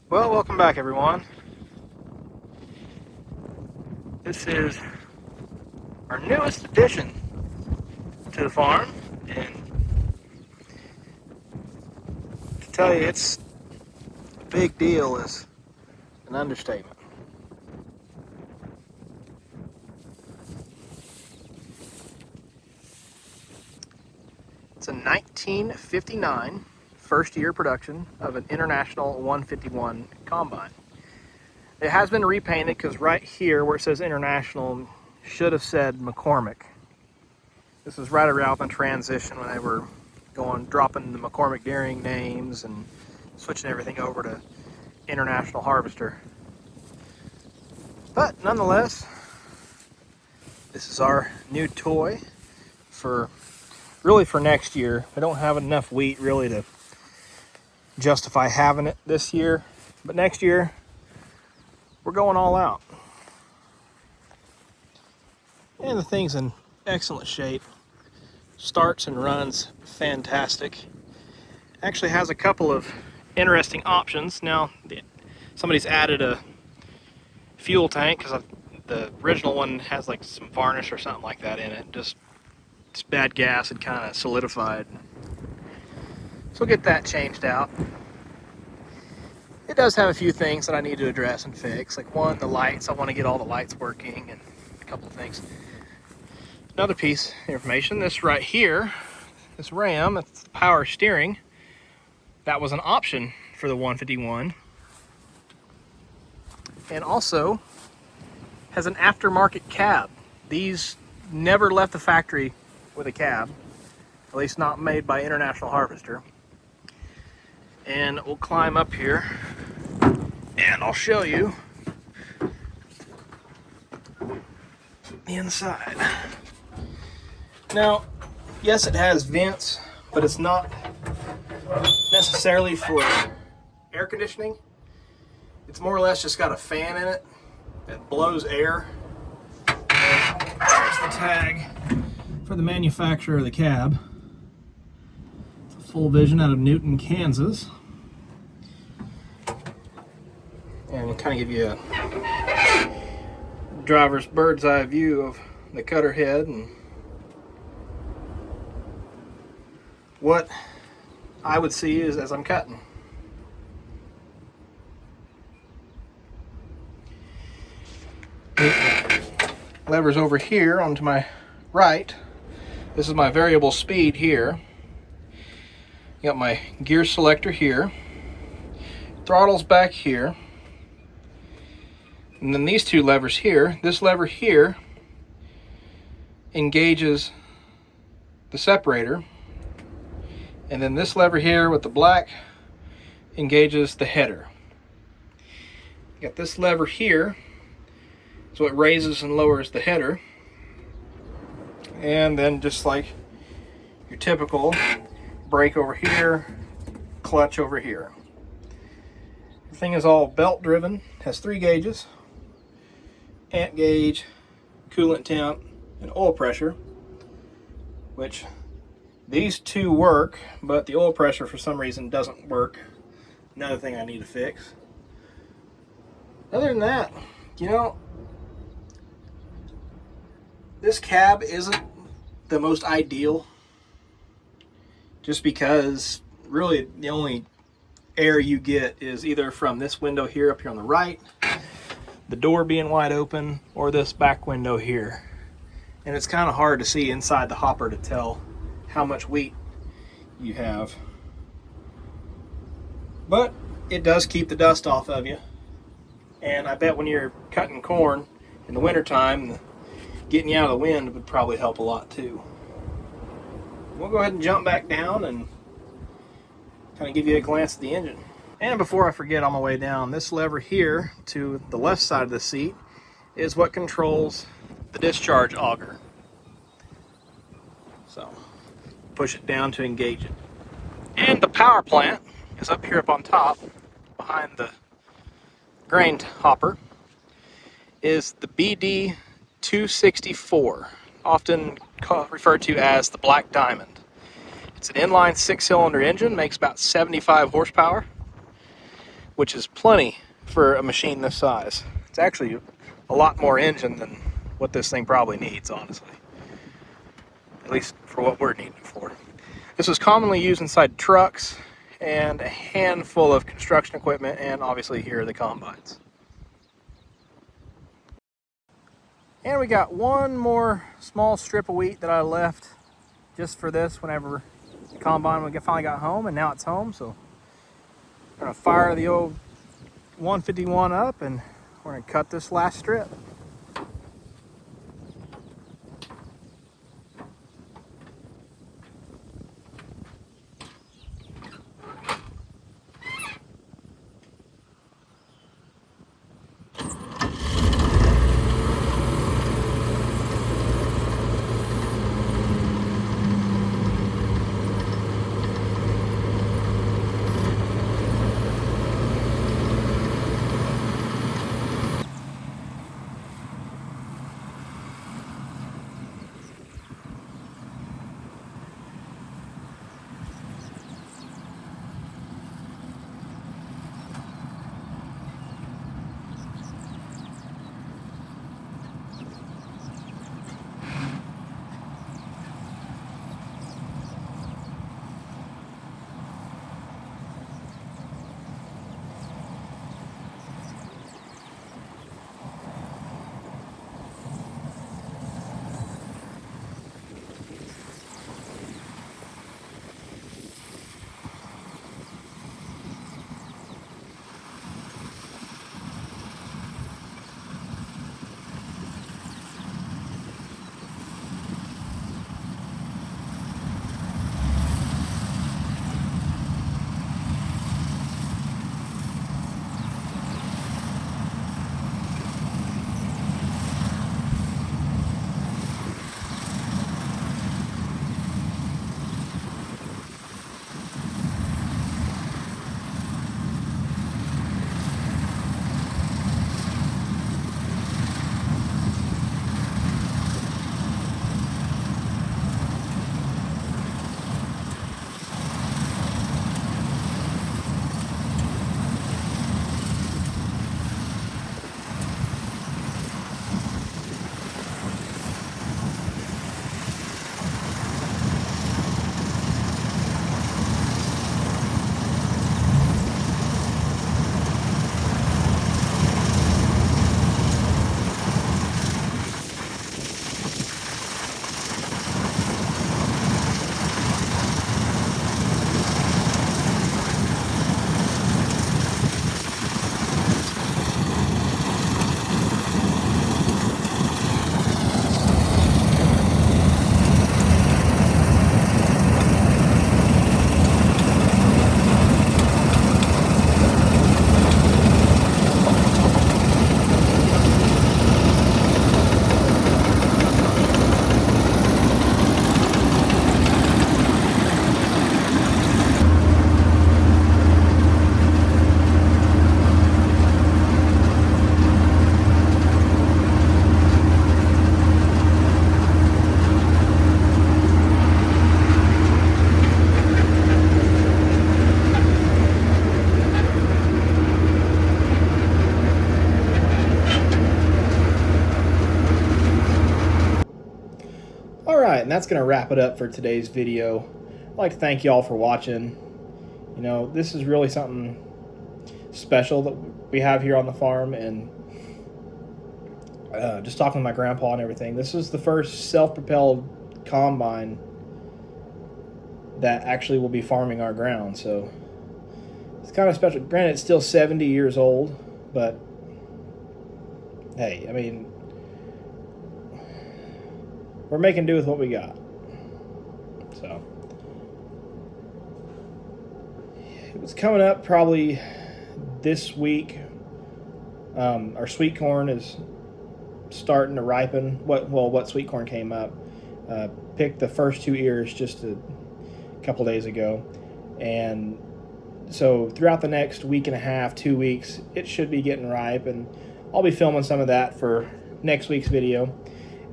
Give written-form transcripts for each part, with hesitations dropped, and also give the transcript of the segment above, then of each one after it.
Well, welcome back, everyone. This is our newest addition to the farm, and to tell you it's a big deal is an understatement. It's a 1959 first year production of an International 151 combine. It has been repainted because right here where it says International should have said McCormick. This is right around the transition when they were dropping the McCormick Deering names and switching everything over to International Harvester. But nonetheless, this is our new toy for next year. I don't have enough wheat really to justify having it this year, but next year we're going all out. And the thing's in excellent shape. Starts and runs fantastic. Actually has a couple of interesting options. Now, somebody's added a fuel tank because the original one has like some varnish or something like that in it. Just bad gas had kind of solidified. So we'll get that changed out. It does have a few things that I need to address and fix. Like one, the lights. I want to get all the lights working and a couple of things. Another piece of information, this right here, this ram, it's the power steering. That was an option for the 151. And also has an aftermarket cab. These never left the factory with a cab, at least not made by International Harvester. And we'll climb up here and I'll show you the inside. Now, yes, it has vents, but it's not necessarily for air conditioning. It's more or less just got a fan in it that blows air. There's the tag for the manufacturer of the cab. It's a Full Vision out of Newton, Kansas. And kind of give you a driver's bird's eye view of the cutter head and what I would see is as I'm cutting. Levers over here onto my right. This is my variable speed here. Got my gear selector here. Throttle's back here. And then these two levers here. This lever here engages the separator. And then this lever here with the black engages the header. Got this lever here, so it raises and lowers the header. And then just like your typical brake over here, clutch over here. The thing is all belt driven, has 3 gauges, amp gauge, coolant temp, and oil pressure, which these two work, but the oil pressure for some reason doesn't work. Another thing I need to fix. Other than that, you know, this cab isn't the most ideal, just because really the only air you get is either from this window here up here on the right, the door being wide open, or this back window here. And it's kind of hard to see inside the hopper to tell how much wheat you have. But it does keep the dust off of you. And I bet when you're cutting corn in the wintertime, getting you out of the wind would probably help a lot too. We'll go ahead and jump back down and kind of give you a glance at the engine. And before I forget on my way down, this lever here to the left side of the seat is what controls the discharge auger. So push it down to engage it. And the power plant is up here up on top behind the grain hopper is the BD 264, often referred to as the Black Diamond. It's an inline 6-cylinder engine, makes about 75 horsepower. which is plenty for a machine this size. It's actually a lot more engine than what this thing probably needs, honestly. At least for what we're needing it for. This is commonly used inside trucks and a handful of construction equipment, and obviously here are the combines. And we got one more small strip of wheat that I left just for this whenever the combine finally got home, and now it's home, so I'm gonna fire the old 151 up and we're gonna cut this last strip. Alright, and that's going to wrap it up for today's video. I'd like to thank you all for watching. You know, this is really something special that we have here on the farm, and just talking to my grandpa and everything, this is the first self-propelled combine that actually will be farming our ground, so it's kind of special. Granted, it's still 70 years old, but hey, I mean, we're making do with what we got. So it's coming up probably this week. Our sweet corn is starting to ripen. What sweet corn came up. Picked the first 2 ears just a couple days ago, and so throughout the next week and a half, 2 weeks, it should be getting ripe, and I'll be filming some of that for next week's video.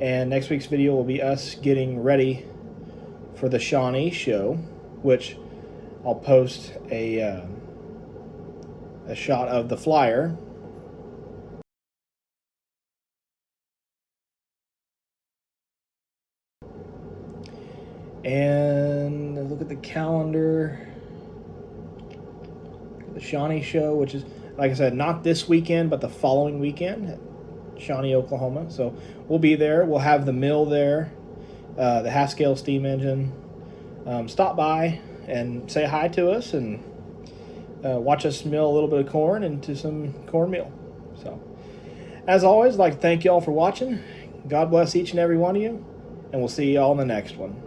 And next week's video will be us getting ready for the Shawnee show, which I'll post a a shot of the flyer. And look at the calendar. The Shawnee show, which is, like I said, not this weekend, but the following weekend at Shawnee, Oklahoma. So we'll be there. We'll have the mill there, the half-scale steam engine. Stop by and say hi to us and watch us mill a little bit of corn into some cornmeal. So, as always, I'd like to thank you all for watching. God bless each and every one of you, and we'll see you all in the next one.